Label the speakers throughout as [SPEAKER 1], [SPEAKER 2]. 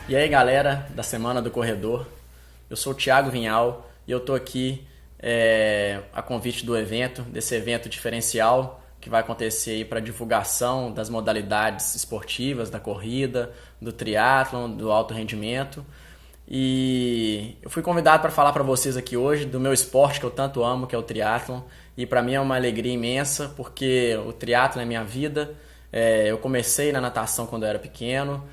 [SPEAKER 1] E aí galera da Semana do Corredor, eu sou o Thiago Vinhal e eu tô aqui a convite do evento, desse evento diferencial que vai acontecer aí para divulgação das modalidades esportivas, da corrida, do triatlon, do alto rendimento. E eu fui convidado para falar para vocês aqui hoje do meu esporte que eu tanto amo, que é o triatlon. E para mim é uma alegria imensa, porque o triatlon é minha vida. Eu comecei na natação quando eu era pequeno,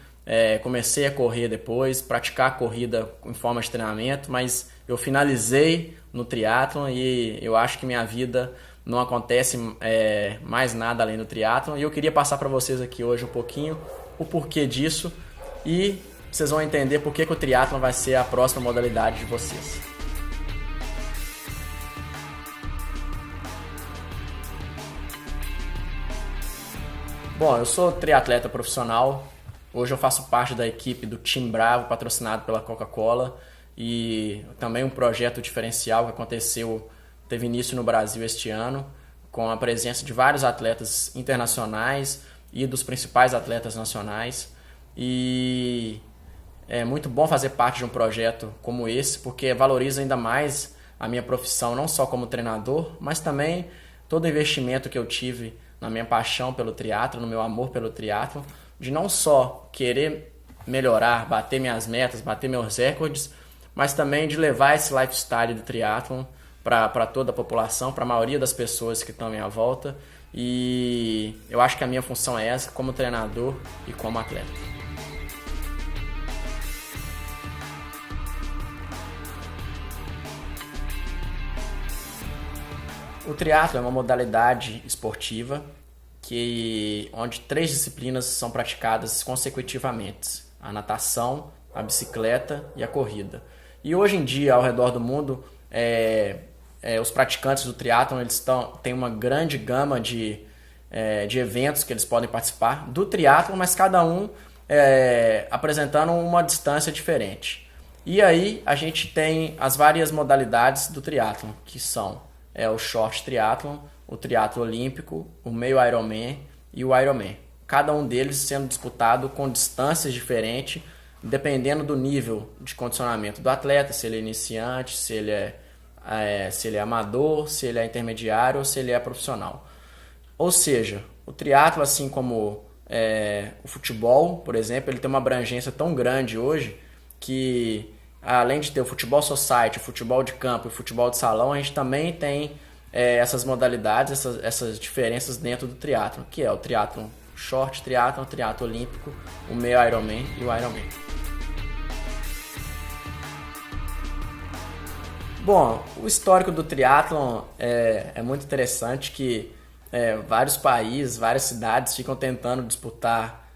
[SPEAKER 1] comecei a correr depois, praticar a corrida em forma de treinamento, mas eu finalizei no triatlon e eu acho que minha vida não acontece mais nada além do triatlon. E eu queria passar para vocês aqui hoje um pouquinho o porquê disso e vocês vão entender por que o triatlon vai ser a próxima modalidade de vocês. Bom, eu sou triatleta profissional. Hoje eu faço parte da equipe do Team Bravo, patrocinado pela Coca-Cola, e também um projeto diferencial que teve início no Brasil este ano, com a presença de vários atletas internacionais e dos principais atletas nacionais. E é muito bom fazer parte de um projeto como esse, porque valoriza ainda mais a minha profissão, não só como treinador, mas também todo o investimento que eu tive na minha paixão pelo triatlo, no meu amor pelo triatlo, de não só querer melhorar, bater minhas metas, bater meus recordes, mas também de levar esse lifestyle do triatlon para toda a população, para a maioria das pessoas que estão à minha volta. E eu acho que a minha função é essa, como treinador e como atleta. O triatlo é uma modalidade esportiva onde 3 disciplinas são praticadas consecutivamente: a natação, a bicicleta e a corrida. E hoje em dia, ao redor do mundo, os praticantes do triatlon têm uma grande gama de eventos que eles podem participar do triatlon, mas cada um apresentando uma distância diferente. E aí a gente tem as várias modalidades do triatlon, que são o short triatlon, o triatlo olímpico, o meio Ironman e o Ironman. Cada um deles sendo disputado com distâncias diferentes, dependendo do nível de condicionamento do atleta, se ele é iniciante, se ele é amador, se ele é intermediário ou se ele é profissional. Ou seja, o triatlo, assim como o futebol, por exemplo, ele tem uma abrangência tão grande hoje que, além de ter o futebol society, o futebol de campo e o futebol de salão, a gente também tem essas modalidades, essas diferenças dentro do triatlon, que é o triatlon short triatlon, o triatlo olímpico, o meio Ironman e o Ironman. Bom, o histórico do triatlon é muito interessante, que vários países, várias cidades ficam tentando disputar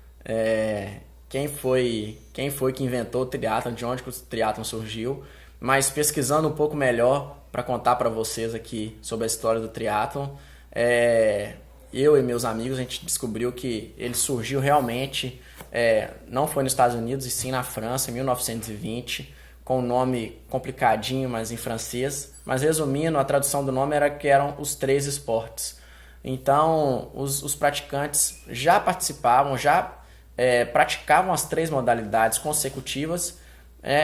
[SPEAKER 1] quem foi que inventou o triatlon, de onde que o triatlon surgiu. Mas pesquisando um pouco melhor para contar para vocês aqui sobre a história do triatlon, eu e meus amigos, a gente descobriu que ele surgiu realmente, não foi nos Estados Unidos, e sim na França, em 1920, com um nome complicadinho, mas em francês. Mas resumindo, a tradução do nome era que eram os 3 esportes. Então, os praticantes já participavam, praticavam as 3 modalidades consecutivas,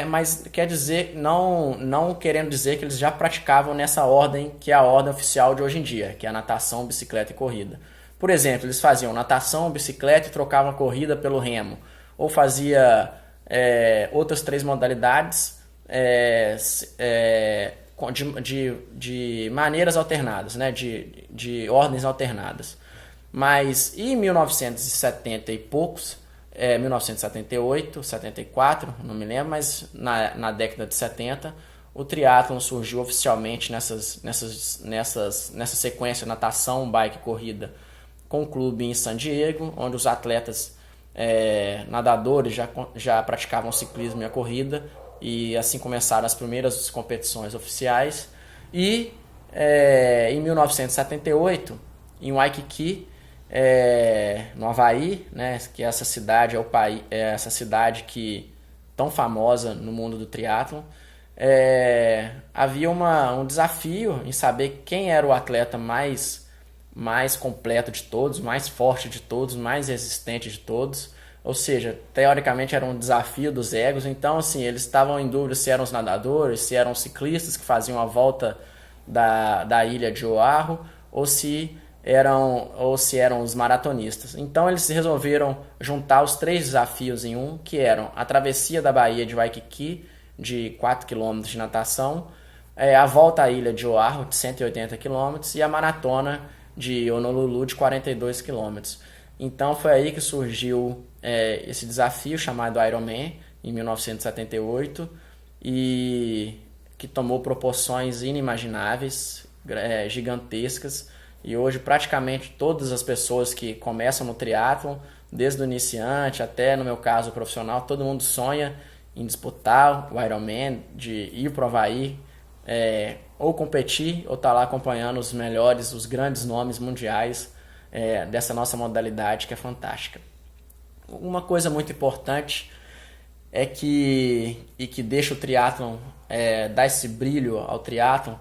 [SPEAKER 1] mas quer dizer, não querendo dizer que eles já praticavam nessa ordem, que é a ordem oficial de hoje em dia, que é a natação, bicicleta e corrida. Por exemplo, eles faziam natação, bicicleta e trocavam a corrida pelo remo. Ou fazia outras 3 modalidades de maneiras alternadas, né? de ordens alternadas. Mas em 1970 e poucos, 1978, 74, não me lembro, mas na década de 70, o triatlon surgiu oficialmente nessa sequência natação, bike, corrida, com um clube em San Diego, onde os atletas nadadores já praticavam o ciclismo e a corrida, e assim começaram as primeiras competições oficiais. E em 1978, em Waikiki, no Havaí, né, que essa cidade essa cidade que tão famosa no mundo do triatlon, havia um desafio em saber quem era o atleta mais completo de todos, mais forte de todos, mais resistente de todos. Ou seja, teoricamente era um desafio dos egos. Então, assim, eles estavam em dúvida se eram os nadadores, se eram os ciclistas que faziam a volta da ilha de Oahu, ou se eram os maratonistas. Então eles resolveram juntar os 3 desafios em um, que eram a travessia da Baía de Waikiki, de 4 km de natação, a volta à ilha de Oahu, de 180 km, e a maratona de Honolulu, de 42 km. Então foi aí que surgiu esse desafio chamado Ironman, em 1978, e que tomou proporções inimagináveis, gigantescas. E hoje praticamente todas as pessoas que começam no triatlon, desde o iniciante até, no meu caso, o profissional, todo mundo sonha em disputar o Ironman, de ir para o Havaí, ou competir, ou estar lá acompanhando os melhores, os grandes nomes mundiais dessa nossa modalidade, que é fantástica. Uma coisa muito importante que deixa o triatlon, dá esse brilho ao triatlon,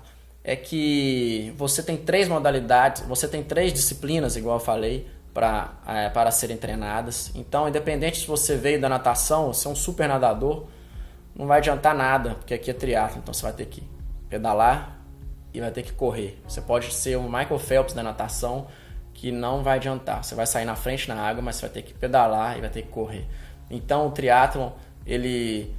[SPEAKER 1] é que você tem 3 modalidades, você tem 3 disciplinas, igual eu falei, para serem treinadas. Então, independente se você veio da natação, você é um super nadador, não vai adiantar nada, porque aqui é triatlon, então você vai ter que pedalar e vai ter que correr. Você pode ser o Michael Phelps da natação, que não vai adiantar. Você vai sair na frente na água, mas você vai ter que pedalar e vai ter que correr. Então, o triatlon, ele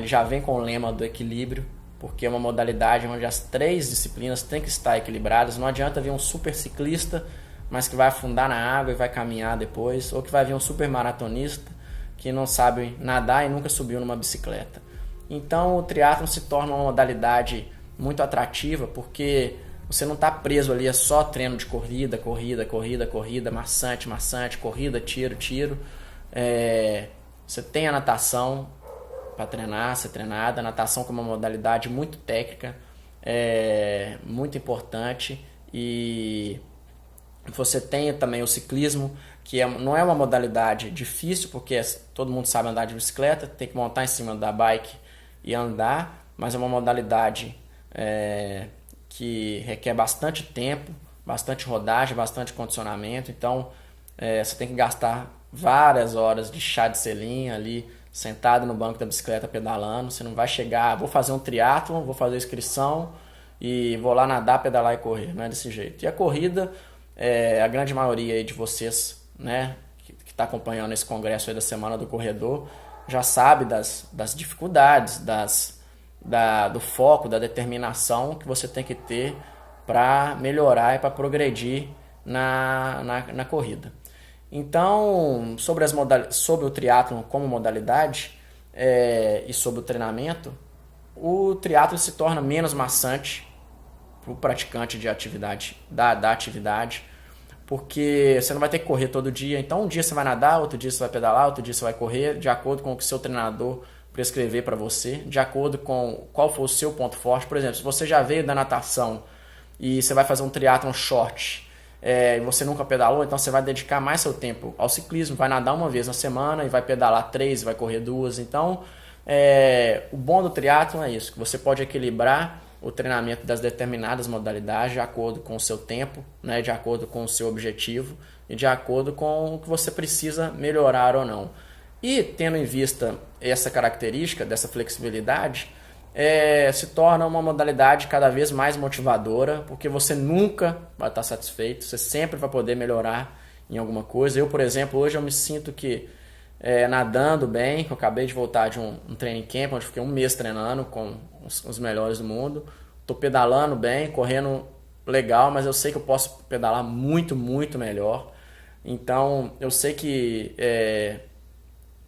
[SPEAKER 1] já vem com o lema do equilíbrio, porque é uma modalidade onde as 3 disciplinas têm que estar equilibradas. Não adianta vir um super ciclista, mas que vai afundar na água e vai caminhar depois, ou que vai vir um super maratonista que não sabe nadar e nunca subiu numa bicicleta. Então o triatlon se torna uma modalidade muito atrativa, porque você não está preso ali a só treino de corrida, maçante, corrida, tiro. Você tem a natação para treinar, ser treinada. A natação como uma modalidade muito técnica, muito importante. E você tem também o ciclismo, que não é uma modalidade difícil, porque todo mundo sabe andar de bicicleta, tem que montar em cima da bike e andar, mas é uma modalidade que requer bastante tempo, bastante rodagem, bastante condicionamento. Então você tem que gastar várias horas de chá de selim ali, sentado no banco da bicicleta pedalando. Você não vai chegar, vou fazer um triatlon, vou fazer inscrição e vou lá nadar, pedalar e correr. Não é desse jeito. E a corrida, a grande maioria aí de vocês, né, que está acompanhando esse congresso aí da Semana do Corredor, já sabe das dificuldades, do foco, da determinação que você tem que ter para melhorar e para progredir na corrida. Então, sobre o triatlon como modalidade e sobre o treinamento, o triatlon se torna menos maçante para o praticante de atividade, da atividade, porque você não vai ter que correr todo dia. Então, um dia você vai nadar, outro dia você vai pedalar, outro dia você vai correr, de acordo com o que o seu treinador prescrever para você, de acordo com qual for o seu ponto forte. Por exemplo, se você já veio da natação e você vai fazer um triatlon short, e você nunca pedalou, então você vai dedicar mais seu tempo ao ciclismo, vai nadar uma vez na semana e vai pedalar 3, vai correr 2. Então, o bom do triatlon é isso, que você pode equilibrar o treinamento das determinadas modalidades de acordo com o seu tempo, né, de acordo com o seu objetivo e de acordo com o que você precisa melhorar ou não. E tendo em vista essa característica dessa flexibilidade, se torna uma modalidade cada vez mais motivadora, porque você nunca vai estar satisfeito, você sempre vai poder melhorar em alguma coisa. Eu, por exemplo, hoje eu me sinto que nadando bem, que eu acabei de voltar de um training camp, onde fiquei um mês treinando com os melhores do mundo, estou pedalando bem, correndo legal, mas eu sei que eu posso pedalar muito, muito melhor. Então eu sei que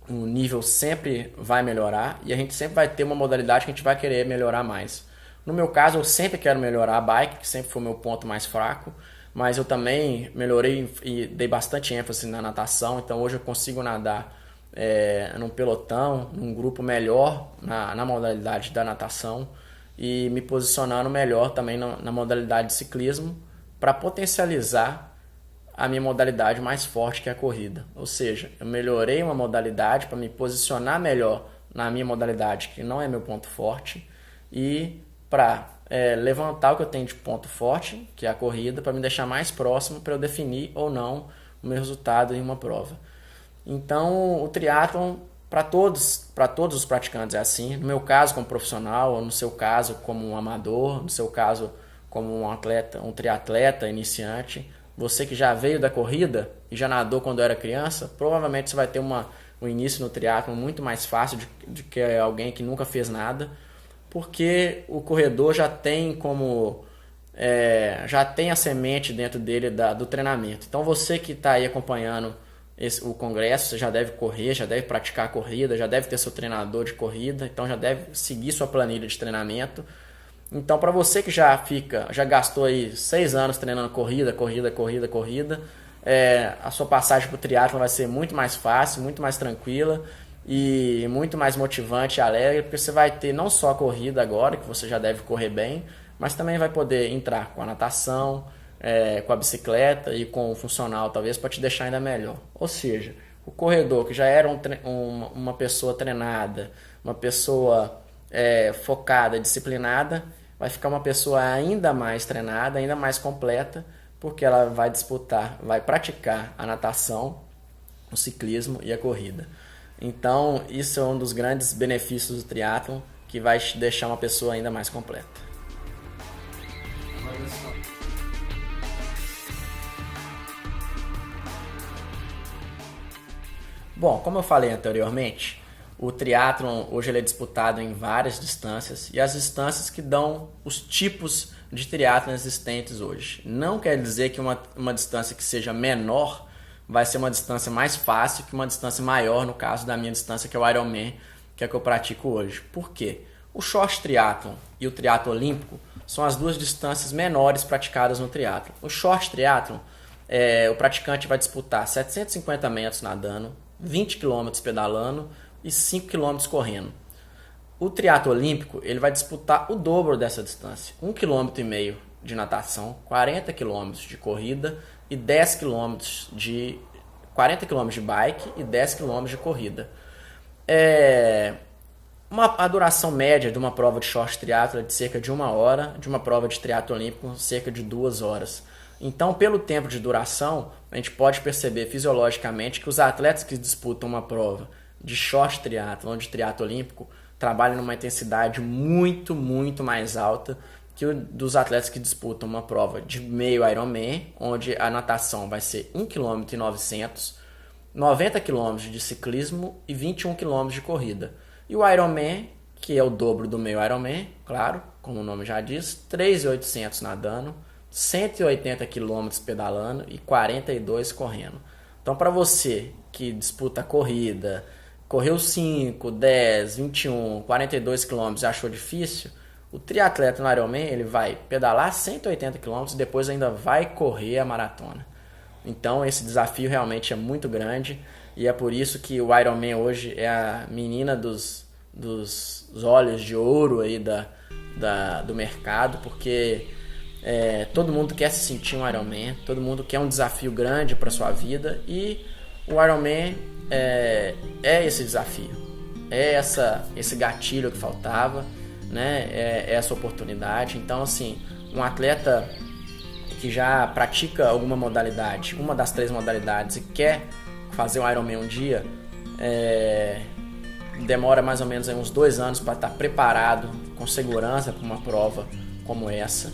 [SPEAKER 1] o nível sempre vai melhorar e a gente sempre vai ter uma modalidade que a gente vai querer melhorar mais. No meu caso, eu sempre quero melhorar a bike, que sempre foi o meu ponto mais fraco, mas eu também melhorei e dei bastante ênfase na natação, então hoje eu consigo nadar num pelotão, num grupo melhor na modalidade da natação e me posicionando melhor também na modalidade de ciclismo para potencializar a minha modalidade mais forte, que é a corrida. Ou seja, eu melhorei uma modalidade para me posicionar melhor na minha modalidade, que não é meu ponto forte, e para levantar o que eu tenho de ponto forte, que é a corrida, para me deixar mais próximo para eu definir ou não o meu resultado em uma prova. Então, o triatlon, para todos os praticantes é assim. No meu caso, como profissional, ou no seu caso, como um amador, no seu caso, como um atleta, um triatleta iniciante, você que já veio da corrida e já nadou quando era criança, provavelmente você vai ter um início no triatlon muito mais fácil de que alguém que nunca fez nada, porque o corredor já tem já tem a semente dentro dele do treinamento. Então você que está aí acompanhando o congresso, você já deve correr, já deve praticar a corrida, já deve ter seu treinador de corrida, então já deve seguir sua planilha de treinamento. Então, para você que já gastou aí 6 anos treinando corrida, a sua passagem para o triatlon vai ser muito mais fácil, muito mais tranquila e muito mais motivante e alegre, porque você vai ter não só a corrida agora, que você já deve correr bem, mas também vai poder entrar com a natação, com a bicicleta e com o funcional, talvez, para te deixar ainda melhor. Ou seja, o corredor que já era uma pessoa treinada, uma pessoa focada, disciplinada, vai ficar uma pessoa ainda mais treinada, ainda mais completa, porque ela vai praticar a natação, o ciclismo e a corrida. Então, isso é um dos grandes benefícios do triatlon, que vai te deixar uma pessoa ainda mais completa. Bom, como eu falei anteriormente, o triatlon hoje ele é disputado em várias distâncias e as distâncias que dão os tipos de triatlon existentes hoje. Não quer dizer que uma distância que seja menor vai ser uma distância mais fácil que uma distância maior, no caso da minha distância, que é o Ironman, que é a que eu pratico hoje. Por quê? O short triatlon e o triatlon olímpico são as duas distâncias menores praticadas no triatlon. O short triatlon, o praticante vai disputar 750 metros nadando, 20 km pedalando e 5 km correndo. O triatlo olímpico ele vai disputar o dobro dessa distância, 1,5 km de natação, 40 km de corrida e 40 km de bike e 10 km de corrida. A duração média de uma prova de short triatlo é de cerca de 1 hora, de uma prova de triatlo olímpico cerca de 2 horas. Então, pelo tempo de duração, a gente pode perceber fisiologicamente que os atletas que disputam uma prova de short triatlo ou de triatlo olímpico trabalham numa intensidade muito, muito mais alta que o dos atletas que disputam uma prova de meio Ironman, onde a natação vai ser 1,9 km, 90 km de ciclismo e 21 km de corrida. E o Ironman, que é o dobro do meio Ironman, claro, como o nome já diz, 3.800 nadando, 180 km pedalando e 42 correndo. Então, para você que disputa a corrida, correu 5, 10, 21, 42 km e achou difícil, o triatleta no Ironman ele vai pedalar 180 km e depois ainda vai correr a maratona. Então, esse desafio realmente é muito grande e é por isso que o Ironman hoje é a menina dos olhos de ouro aí do mercado, porque todo mundo quer se sentir um Ironman, todo mundo quer um desafio grande para sua vida e o Ironman é esse desafio, é esse gatilho que faltava, né? É essa oportunidade. Então, assim, um atleta que já pratica alguma modalidade, uma das 3 modalidades e quer fazer um Ironman um dia, demora mais ou menos uns 2 anos para estar preparado com segurança para uma prova como essa.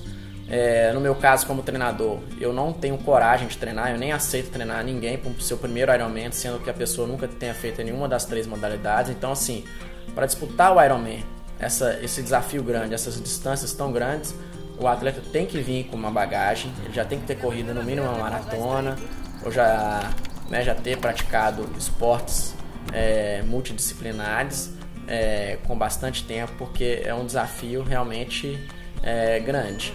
[SPEAKER 1] No meu caso, como treinador, eu não tenho coragem de treinar, eu nem aceito treinar ninguém para o seu primeiro Ironman, sendo que a pessoa nunca tenha feito nenhuma das 3 modalidades. Então, assim, para disputar o Ironman, esse desafio grande, essas distâncias tão grandes, o atleta tem que vir com uma bagagem, ele já tem que ter corrido no mínimo uma maratona, ou já ter praticado esportes multidisciplinares, com bastante tempo, porque é um desafio realmente grande.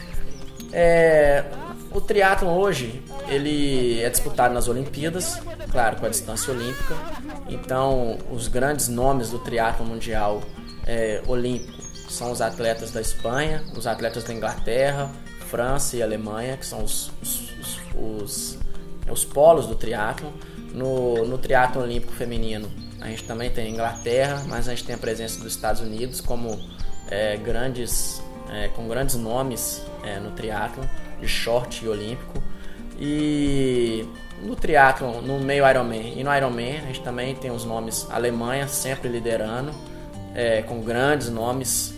[SPEAKER 1] O triatlon hoje ele é disputado nas Olimpíadas, claro, com a distância olímpica. Então, os grandes nomes do triatlon mundial olímpico são os atletas da Espanha, os atletas da Inglaterra, França e Alemanha, que são os polos do triatlon. No triatlon olímpico feminino, a gente também tem a Inglaterra, mas a gente tem a presença dos Estados Unidos como com grandes nomes no triatlon de short e olímpico. E no triatlon, no meio Ironman e no Ironman, a gente também tem os nomes Alemanha sempre liderando, com grandes nomes,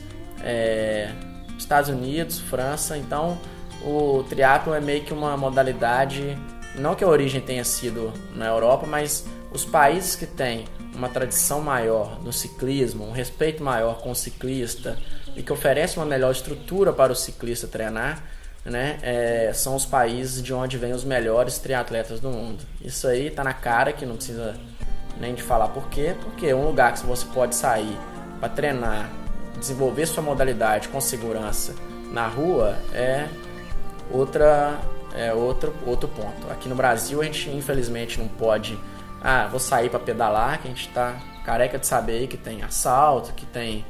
[SPEAKER 1] Estados Unidos, França. Então o triatlon é meio que uma modalidade, não que a origem tenha sido na Europa, mas os países que têm uma tradição maior no ciclismo, um respeito maior com o ciclista e que oferece uma melhor estrutura para o ciclista treinar, né, são os países de onde vêm os melhores triatletas do mundo. Isso aí tá na cara, que não precisa nem de falar por quê, porque um lugar que você pode sair para treinar, desenvolver sua modalidade com segurança na rua outro ponto. Aqui no Brasil a gente infelizmente não pode, vou sair para pedalar, que a gente tá careca de saber que tem assalto, que tem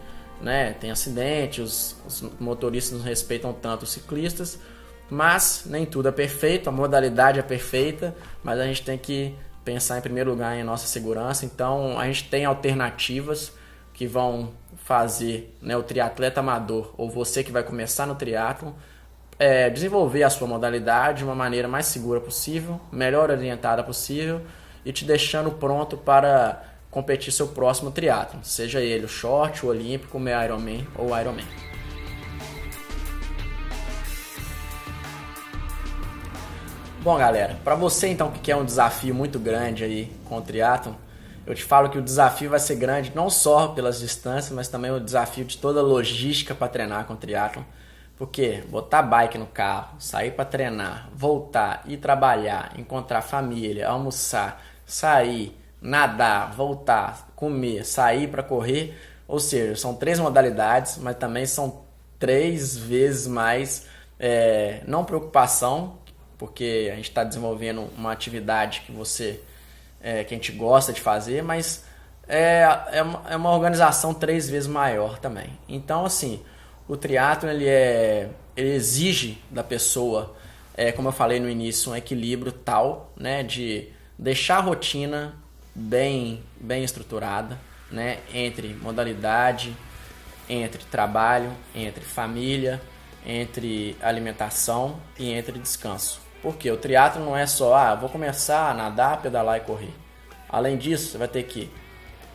[SPEAKER 1] acidente, os motoristas não respeitam tanto os ciclistas, mas nem tudo é perfeito, a modalidade é perfeita, mas a gente tem que pensar em primeiro lugar em nossa segurança. Então a gente tem alternativas que vão fazer, o triatleta amador, ou você que vai começar no triatlon, desenvolver a sua modalidade de uma maneira mais segura possível, melhor orientada possível, e te deixando pronto para competir seu próximo triatlon, seja ele o short, o olímpico, o meio Ironman ou o Ironman. Bom, galera, para você então que quer um desafio muito grande aí com o triatlon, eu te falo que o desafio vai ser grande não só pelas distâncias, mas também o desafio de toda a logística para treinar com o triatlon. Porque botar bike no carro, sair para treinar, voltar, ir trabalhar, encontrar família, almoçar, sair, nadar, voltar, comer, sair para correr, ou seja, são 3 modalidades, mas também são 3 vezes mais, não preocupação, porque a gente está desenvolvendo uma atividade que que a gente gosta de fazer, mas é uma organização 3 vezes maior também. Então, assim, o triatlon ele exige da pessoa, como eu falei no início, um equilíbrio tal, né, de deixar a rotina bem estruturada, né, entre modalidade, entre trabalho, entre família, entre alimentação e entre descanso. Porque o triatlon não é só, vou começar a nadar, pedalar e correr. Além disso, você vai ter que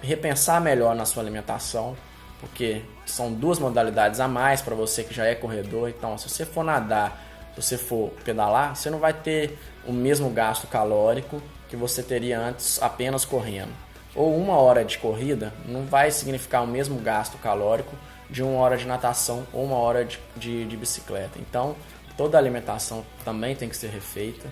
[SPEAKER 1] repensar melhor na sua alimentação, porque são 2 modalidades a mais para você que já é corredor. Então, se você for nadar, se você for pedalar, você não vai ter o mesmo gasto calórico que você teria antes apenas correndo. Ou 1 hora de corrida não vai significar o mesmo gasto calórico de 1 hora de natação ou 1 hora de bicicleta. Então, toda a alimentação também tem que ser refeita,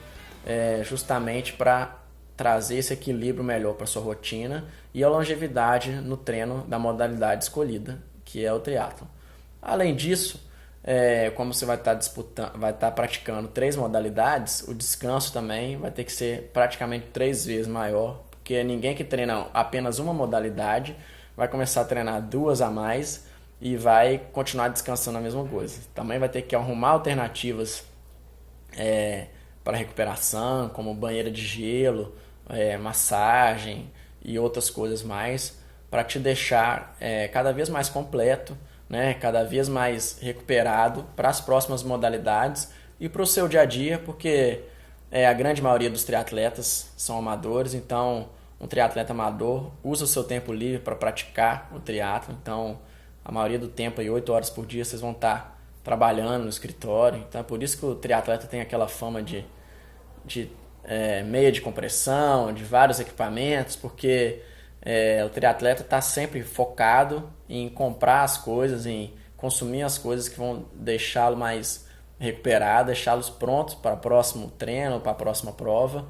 [SPEAKER 1] justamente para trazer esse equilíbrio melhor para sua rotina e a longevidade no treino da modalidade escolhida, que é o triatlon. Além disso, como você vai estar praticando 3 modalidades, o descanso também vai ter que ser praticamente 3 vezes maior, porque ninguém que treina apenas uma modalidade vai começar a treinar 2 a mais e vai continuar descansando a mesma coisa. Também vai ter que arrumar alternativas para recuperação, como banheira de gelo, massagem e outras coisas mais, para te deixar cada vez mais completo, né, cada vez mais recuperado para as próximas modalidades e para o seu dia a dia, porque a grande maioria dos triatletas são amadores. Então um triatleta amador usa o seu tempo livre para praticar o triatlon. Então a maioria do tempo, 8 horas por dia, vocês vão estar trabalhando no escritório. Então é por isso que o triatleta tem aquela fama de meia de compressão, de vários equipamentos, porque o triatleta está sempre focado em comprar as coisas, em consumir as coisas que vão deixá-lo mais recuperado, deixá-los prontos para o próximo treino, para a próxima prova.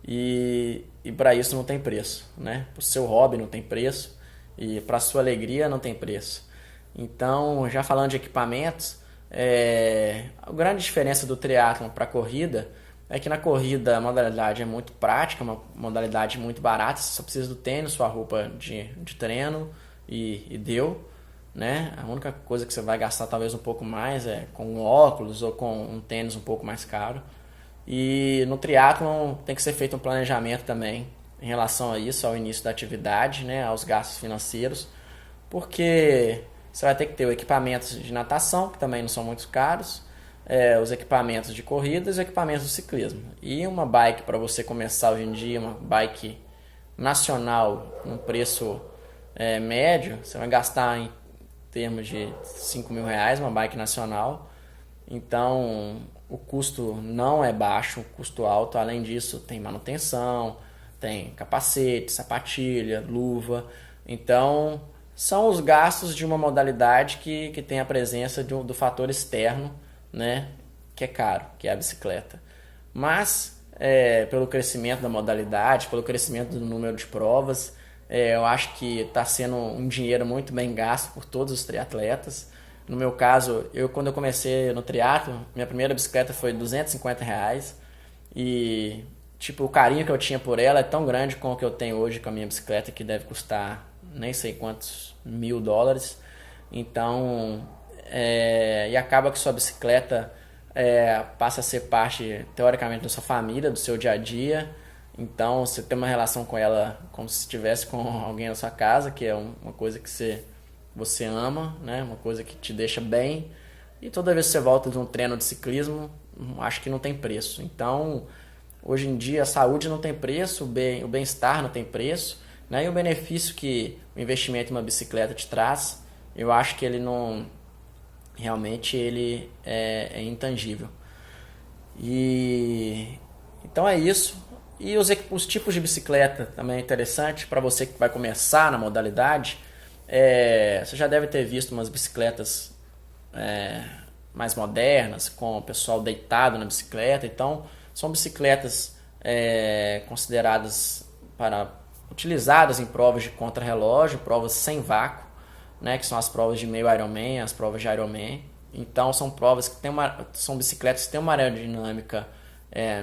[SPEAKER 1] E e para isso não tem preço, né? Para o seu hobby não tem preço e para a sua alegria não tem preço. Então, já falando de equipamentos, a grande diferença do triatlon para a corrida é que na corrida a modalidade é muito prática, uma modalidade muito barata, você só precisa do tênis, sua roupa de treino e deu, né? A única coisa que você vai gastar talvez um pouco mais é com um óculos ou com um tênis um pouco mais caro. E no triatlon tem que ser feito um planejamento também em relação a isso, ao início da atividade, né? Aos gastos financeiros, porque você vai ter que ter o equipamentos de natação, que também não são muito caros, os equipamentos de corrida e os equipamentos de ciclismo. E uma bike para você começar hoje em dia, uma bike nacional, um preço médio, você vai gastar em termos de R$ 5.000 uma bike nacional. Então o custo não é baixo, o custo alto. Além disso, tem manutenção, tem capacete, sapatilha, luva. Então são os gastos de uma modalidade que tem a presença do fator externo, né, que é caro, que é a bicicleta. Mas pelo crescimento da modalidade, pelo crescimento do número de provas, eu acho que está sendo um dinheiro muito bem gasto por todos os triatletas. No meu caso, quando eu comecei no triatlo, minha primeira bicicleta foi R$ 250 e tipo, o carinho que eu tinha por ela é tão grande como o que eu tenho hoje com a minha bicicleta, que deve custar nem sei quantos $1.000. Então, e acaba que sua bicicleta passa a ser parte, teoricamente, da sua família, do seu dia a dia. Então, você tem uma relação com ela como se estivesse com alguém na sua casa, que é uma coisa que você ama, né? Uma coisa que te deixa bem. E toda vez que você volta de um treino de ciclismo, acho que não tem preço. Então, hoje em dia, a saúde não tem preço, o bem-estar não tem preço, né? E o benefício que o investimento em uma bicicleta te traz, eu acho que ele não... Realmente ele é intangível. E então é isso. E os tipos de bicicleta também é interessante para você que vai começar na modalidade. Você já deve ter visto umas bicicletas mais modernas, com o pessoal deitado na bicicleta. Então são bicicletas consideradas utilizadas em provas de contrarrelógio, provas sem vácuo, né, que são as provas de meio Ironman, as provas de Ironman. Então são provas que são bicicletas que têm uma aerodinâmica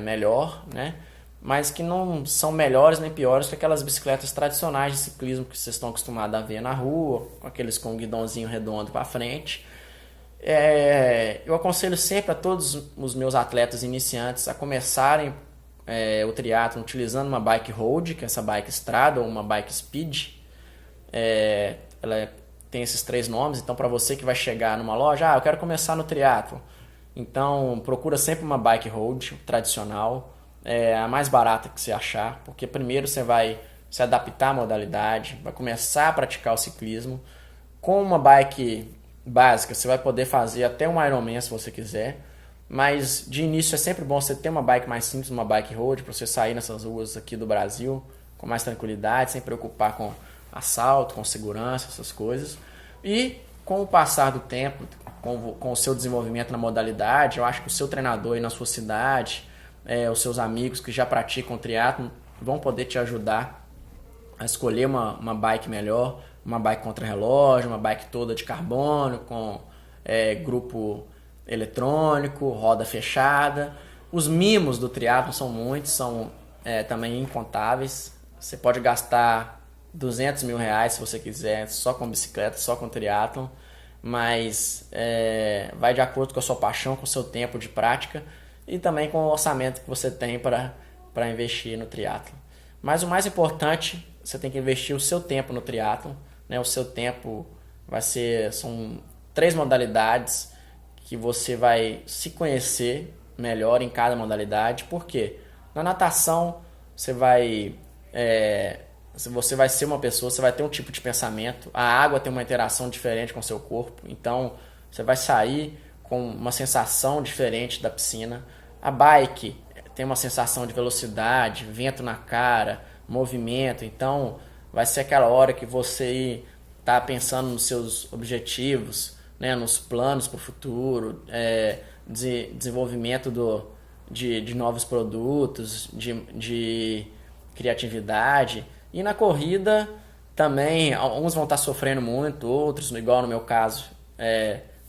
[SPEAKER 1] melhor, né, mas que não são melhores nem piores que aquelas bicicletas tradicionais de ciclismo que vocês estão acostumados a ver na rua, com aqueles com um guidãozinho redondo para frente. Eu aconselho sempre a todos os meus atletas iniciantes a começarem o triatlon utilizando uma bike road, que é essa bike estrada, ou uma bike speed. Ela tem esses 3 nomes. Então, para você que vai chegar numa loja, eu quero começar no triatlon, então procura sempre uma bike road tradicional, a mais barata que você achar, porque primeiro você vai se adaptar à modalidade, vai começar a praticar o ciclismo. Com uma bike básica você vai poder fazer até um Ironman se você quiser, mas de início é sempre bom você ter uma bike mais simples, uma bike road, para você sair nessas ruas aqui do Brasil com mais tranquilidade, sem preocupar com assalto, com segurança, essas coisas. E com o passar do tempo, com o seu desenvolvimento na modalidade, eu acho que o seu treinador aí na sua cidade, os seus amigos que já praticam triatlon vão poder te ajudar a escolher uma bike melhor, uma bike contra-relógio, uma bike toda de carbono, com grupo eletrônico, roda fechada. Os mimos do triatlon são muitos, são também incontáveis. Você pode gastar R$ 200.000 se você quiser, só com bicicleta, só com triatlon, mas vai de acordo com a sua paixão, com o seu tempo de prática e também com o orçamento que você tem para investir no triatlon. Mas o mais importante, você tem que investir o seu tempo no triatlon, né? O seu tempo são 3 modalidades que você vai se conhecer melhor em cada modalidade. Por quê? Na natação você vai ser uma pessoa, você vai ter um tipo de pensamento, a água tem uma interação diferente com o seu corpo, então você vai sair com uma sensação diferente da piscina. A bike tem uma sensação de velocidade, vento na cara, movimento, então vai ser aquela hora que você está pensando nos seus objetivos, né, nos planos para o futuro, desenvolvimento de novos produtos, de criatividade. E na corrida também, uns vão estar sofrendo muito, outros, igual no meu caso,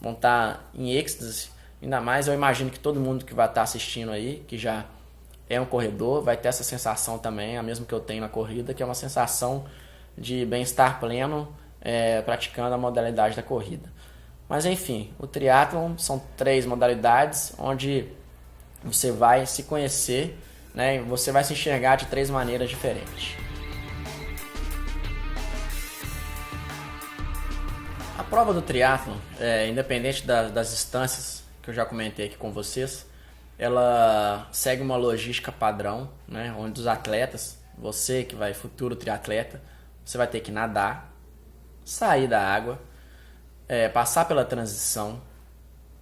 [SPEAKER 1] vão estar em êxtase. Ainda mais eu imagino que todo mundo que vai estar assistindo aí, que já é um corredor, vai ter essa sensação também, a mesma que eu tenho na corrida, que é uma sensação de bem-estar pleno praticando a modalidade da corrida. Mas enfim, o triatlon são 3 modalidades onde você vai se conhecer, né? Você vai se enxergar de 3 maneiras diferentes. A prova do triatlon, independente das distâncias que eu já comentei aqui com vocês, ela segue uma logística padrão, né? Onde os atletas, você que vai futuro triatleta, você vai ter que nadar, sair da água, passar pela transição.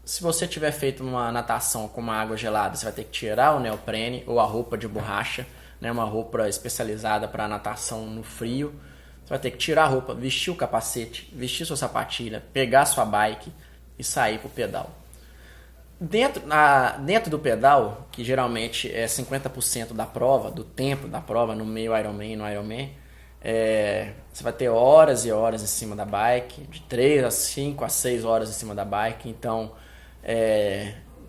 [SPEAKER 1] Se você tiver feito uma natação com uma água gelada, você vai ter que tirar o neoprene ou a roupa de borracha, né? Uma roupa especializada para natação no frio. Você vai ter que tirar a roupa, vestir o capacete, vestir sua sapatilha, pegar sua bike e sair pro pedal. Dentro do pedal, que geralmente é 50% da prova, do tempo da prova, no meio Ironman e no Ironman, você vai ter horas e horas em cima da bike, de 3 a 5 a 6 horas em cima da bike. Então,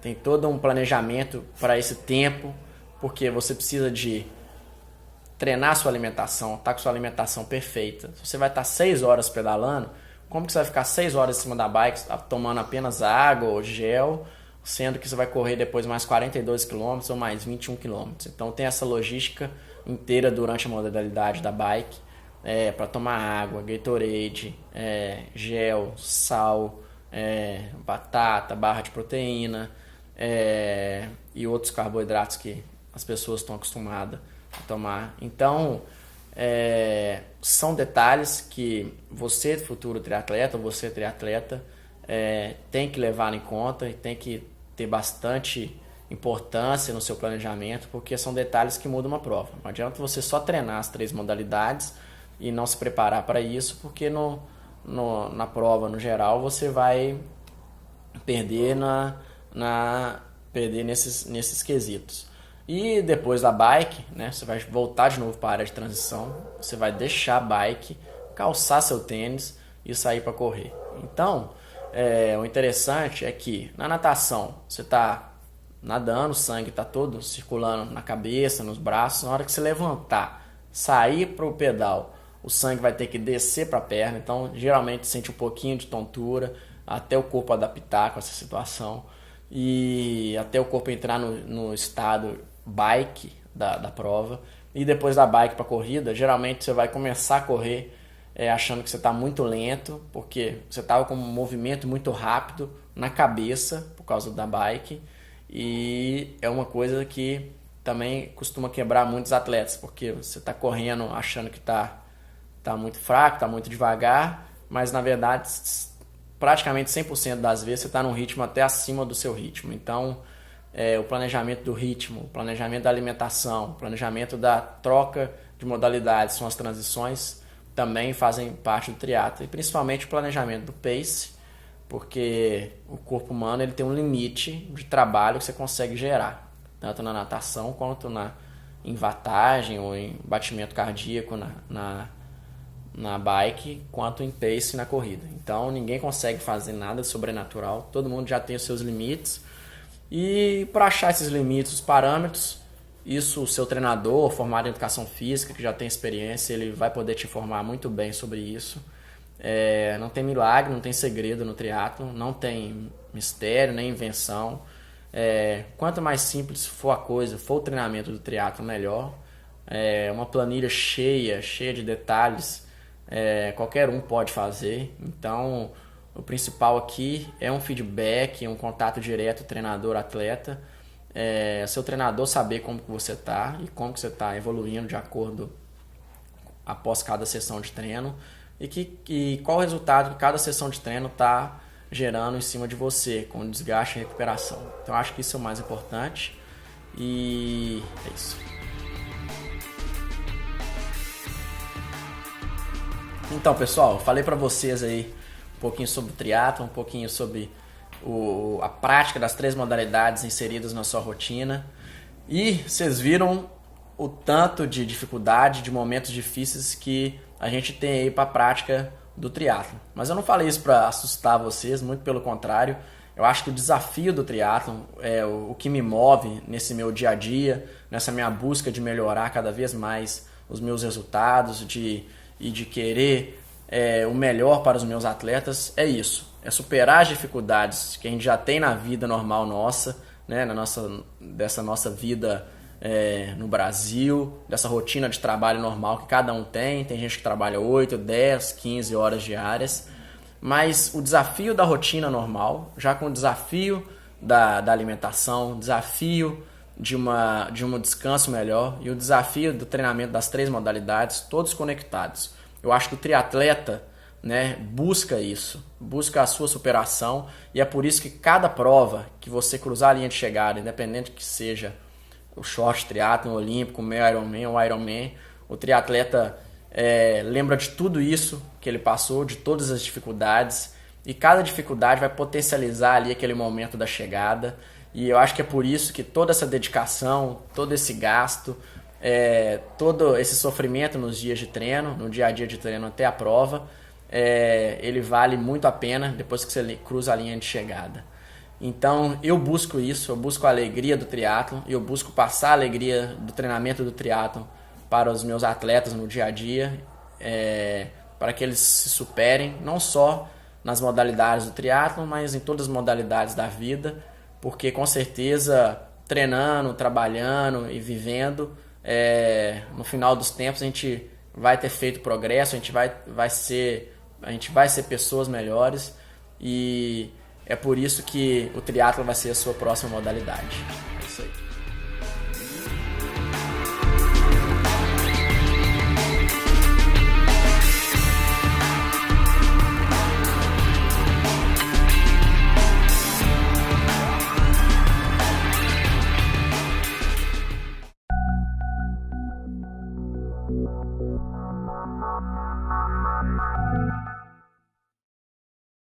[SPEAKER 1] tem todo um planejamento para esse tempo, porque você precisa de treinar sua alimentação, estar com sua alimentação perfeita. Se você vai estar 6 horas pedalando, como que você vai ficar 6 horas em cima da bike tomando apenas água ou gel, sendo que você vai correr depois mais 42 km ou mais 21 km. Então tem essa logística inteira durante a modalidade da bike, para tomar água, Gatorade, gel, sal, batata, barra de proteína e outros carboidratos que as pessoas estão acostumadas a tomar. Então são detalhes que você, futuro triatleta, ou você triatleta, tem que levar em conta e tem que ter bastante importância no seu planejamento, porque são detalhes que mudam uma prova. Não adianta você só treinar as 3 modalidades e não se preparar para isso, porque na prova, no geral, você vai perder, perder nesses quesitos. E depois da bike, né, você vai voltar de novo para a área de transição, você vai deixar a bike, calçar seu tênis e sair para correr. Então, o interessante é que na natação você está nadando, o sangue está todo circulando na cabeça, nos braços. Na hora que você levantar, sair para o pedal, o sangue vai ter que descer para a perna. Então, geralmente sente um pouquinho de tontura, até o corpo adaptar com essa situação e até o corpo entrar no estado bike da prova. E depois da bike para a corrida, geralmente você vai começar a correr achando que você está muito lento, porque você estava com um movimento muito rápido na cabeça por causa da bike, e é uma coisa que também costuma quebrar muitos atletas, porque você está correndo achando que está muito fraco, está muito devagar, mas na verdade praticamente 100% das vezes você está num ritmo até acima do seu ritmo. Então o planejamento do ritmo, o planejamento da alimentação, o planejamento da troca de modalidades, são as transições, também fazem parte do triatlo, e principalmente o planejamento do pace, porque o corpo humano ele tem um limite de trabalho que você consegue gerar, tanto na natação quanto em wattagem ou em batimento cardíaco na bike, quanto em pace na corrida. Então ninguém consegue fazer nada de sobrenatural, todo mundo já tem os seus limites, e para achar esses limites, os parâmetros, isso o seu treinador formado em educação física, que já tem experiência, ele vai poder te informar muito bem sobre isso. Não tem milagre, não tem segredo no triatlo, não tem mistério, nem invenção. Quanto mais simples for a coisa, for o treinamento do triatlo, melhor. Uma planilha cheia de detalhes, qualquer um pode fazer. Então, o principal aqui é um feedback, um contato direto treinador-atleta. Seu treinador saber como que você está e como que você está evoluindo de acordo após cada sessão de treino, e qual o resultado que cada sessão de treino está gerando em cima de você, com desgaste e recuperação. Então acho que isso é o mais importante, e é isso. Então, pessoal, falei para vocês aí um pouquinho sobre o triatlo, um pouquinho sobre a prática das 3 modalidades inseridas na sua rotina, e vocês viram o tanto de dificuldade, de momentos difíceis que a gente tem aí para a prática do triatlon. Mas eu não falei isso para assustar vocês, muito pelo contrário. Eu acho que o desafio do triatlon é o que me move nesse meu dia a dia, nessa minha busca de melhorar cada vez mais os meus resultados e de querer o melhor para os meus atletas. É isso, é superar as dificuldades que a gente já tem na vida normal nossa, né, dessa nossa vida no Brasil, dessa rotina de trabalho normal que cada um tem. Tem gente que trabalha 8, 10, 15 horas diárias. Mas o desafio da rotina normal, já com o desafio da alimentação, o desafio de um descanso melhor e o desafio do treinamento das 3 modalidades, todos conectados. Eu acho que o triatleta, né, busca isso, busca a sua superação, e é por isso que cada prova que você cruzar a linha de chegada, independente que seja o short triatlon, o olímpico, o meio Ironman, o Ironman, o triatleta lembra de tudo isso que ele passou, de todas as dificuldades, e cada dificuldade vai potencializar ali aquele momento da chegada. E eu acho que é por isso que toda essa dedicação, todo esse gasto, todo esse sofrimento nos dias de treino, no dia a dia de treino até a prova, ele vale muito a pena depois que você cruza a linha de chegada. Então eu busco isso, eu busco a alegria do triatlon, eu busco passar a alegria do treinamento do triatlon para os meus atletas no dia a dia, para que eles se superem, não só nas modalidades do triatlon, mas em todas as modalidades da vida, porque com certeza treinando, trabalhando e vivendo, no final dos tempos a gente vai ter feito progresso, a gente vai ser pessoas melhores, e é por isso que o triatlon vai ser a sua próxima modalidade. É isso aí.